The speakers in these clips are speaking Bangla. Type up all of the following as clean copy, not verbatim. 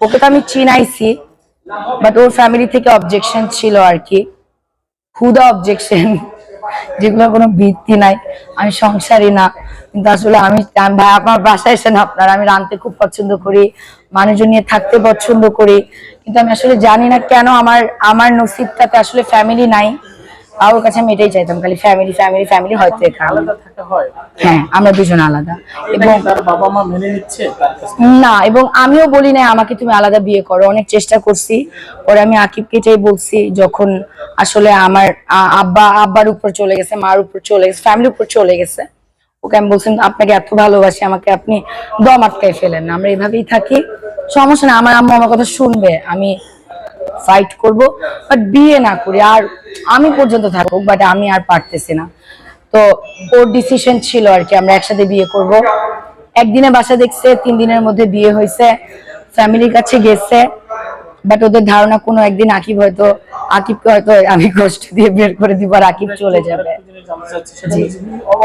ওকে তো আমি চিনাইছি, বাট ওর ফ্যামিলি থেকে অবজেকশন ছিল আর কি, হুদা অবজেকশন, যেগুলোর কোনো ভিত্তি নাই। আমি সংসারী না, কিন্তু আসলে আমি ভাই আমার বাসায় এসে না আপনার, আমি রাঁধতে খুব পছন্দ করি, মানুষজন নিয়ে থাকতে পছন্দ করি, কিন্তু আমি আসলে জানি না কেন আমার আমার নসিবটাতে আসলে ফ্যামিলি নাই। ওর কাছে আমি এটাই চাইতাম, খালি ফ্যামিলি ফ্যামিলি ফ্যামিলি, হয়তো হ্যাঁ আমরা দুজন আলাদা। এবং তার বাবা মা মেনে নিচ্ছে না, এবং আমিও বলি না আমাকে তুমি আলাদা বিয়ে করো, অনেক চেষ্টা করছি। পরে আমি আকিবকে এটাই বলছি, যখন আসলে আমার আব্বার উপর চলে গেছে, মার উপর চলে গেছে, ফ্যামিলির উপর চলে গেছে, ওকে আমি বলছিলাম আপনাকে এত ভালোবাসি, আমাকে আপনি দম আটকায় ফেলেন না, আমরা এইভাবেই থাকি, সমস্যা না, আমার আম্মু আমার কথা শুনবে, আমি ফাইট করব, বাট বিয়ে না করি। আর আমি পর্যন্ত থাকুক, বাট আমি আর পারতেছি না। তো ওর ডিসিশন ছিল আর কি আমরা একসাথে বিয়ে করব। একদিনে বাসা দেখছে, 3 দিনের মধ্যে বিয়ে হয়েছে, ফ্যামিলির কাছে গেছে, বাট ওদের ধারণা কোনো একদিন আকিবকে হয়তো আমি কষ্ট দিয়ে বের করে দিব আর আকিব চলে যাবে।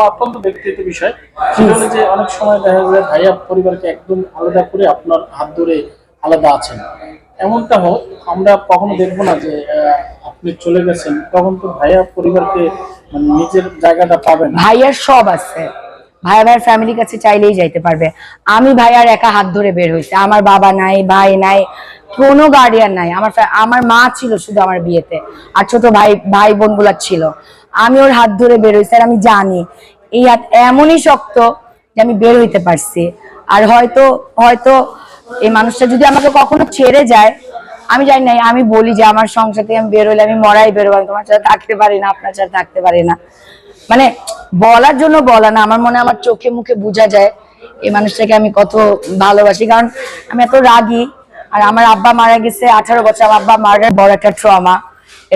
অত্যন্ত ব্যক্তিগত বিষয়, সেটা হলো যে অনেক সময় দেখা যায় ভাইয়া পরিবারকে একদম আলাদা করে আপনার হাত ধরে আলাদা আছেন, এমনটা হোক আমরা কখনো দেখবো না যে আপনি চলে গেছেন, তখন তো ভাইয়া পরিবারকে মানে নিজের জায়গাটা পাবেন। ভাইয়ার সব আছে, ভাইয়ার ফ্যামিলির কাছে চাইলেই যাইতে পারবে। আমি ভাইয়ার একা হাত ধরে বের হয়েছে, আমার বাবা নাই, ভাই নাই, কোনো গার্ডিয়ান নাই। আমার মা ছিল শুধু আমার বিয়েতে, আর ছোট ভাই বোন গুলা ছিল। আমি ওর হাত ধরে বের হয়েছি, আর আমি জানি এই হাত এমনই শক্ত যে আমি বের হইতে পারছি। আর হয়তো হয়তো এই মানুষটা যদি আমাকে কখনো ছেড়ে যায়, আমি জানি না, আমি বলি যে আমার সংসার থেকে আমি বের হইলে আমি মরাই বেরোবো, আমি তোমার সাথে থাকতে পারি না, আপনার সাথে থাকতে পারি না, মানে বলার জন্য বলা না, আমার মনে আমার চোখে মুখে বোঝা যায় এই মানুষটাকে আমি কত ভালোবাসি। কারণ আমি এত রাগী, আর আমার আব্বা মারা গেছে 18 বছর, আমার আব্বা মারা বড় একটা ট্রমা।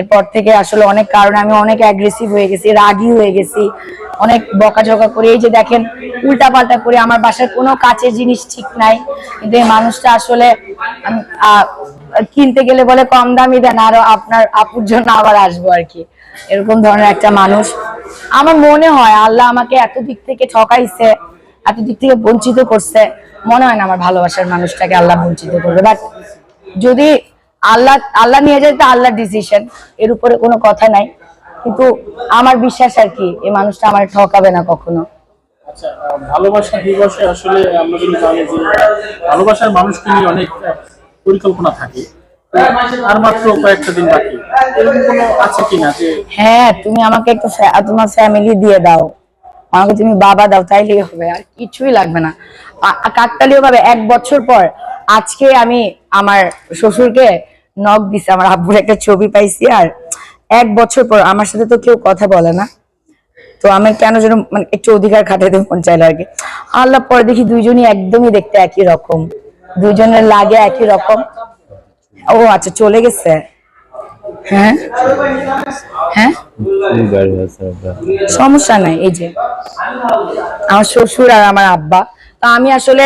এরপর থেকে আসলে অনেক কারণে আমি অনেক অ্যাগ্রেসিভ হয়ে গেছি, রাগী হয়ে গেছি, অনেক বকাঝকা করে, এই যে দেখেন উল্টা পাল্টা করে, আমার বাসার কোনো কাছের জিনিস ঠিক নাই, কিন্তু এই মানুষটা আসলে কিনতে গেলে বলে কম দামি দেন, আরো আপনার আপুর জন্য আবার আসবো আর কি, এরকম ধরনের একটা মানুষ। আমার মনে হয় আল্লাহ আমাকে এত দিক থেকে ঠকাইছে, এত দিক থেকে বঞ্চিত করছে, মনে হয় না আমার ভালোবাসার মানুষটাকে আল্লাহ বঞ্চিত করবে। বাট যদি আল্লাহ নিয়ে যায়, তো আল্লাহর ডিসিশন, এর উপরে কোনো কথা নাই, কিন্তু আমার বিশ্বাস আর কি এই মানুষটা আমার ঠকাবে না কখনো। আচ্ছা, ভালোবাসা দিবসে আসলে আমরা যদি জানি যে ভালোবাসার মানুষকে নিয়ে অনেক পরিকল্পনা থাকে, আর মাত্র কয়েকটা দিন বাকি, এরকম কোনো আছে কিনা যে হ্যাঁ, তুমি আমাকে একটু তোমার ফ্যামিলি দিয়ে দাও, আমাকে তুমি বাবা দাও, তাইলেই হবে, আর কিছুই লাগবে না। কাকতালীয় ভাবে 1 বছর পর আজকে আমি আমার শ্বশুরকে নক দিছি, আমার আব্বুর একটা ছবি পাইছি, আর 1 বছর পর আমার সাথে তো কেউ কথা বলে না, তো আমি কেন যেন মানে একটু অধিকার খাটাইতে মন চাইলো আর কি। আল্লাহ, পরে দেখি দুইজনই একদমই দেখতে একই রকম, দুইজনের লাগে একই রকম। ও আচ্ছা, চলে গেছে। হ্যাঁ হ্যাঁ, সমস্যা নাই, এই যে আমার শ্বশুর আর আমার আব্বা। তো আমি আসলে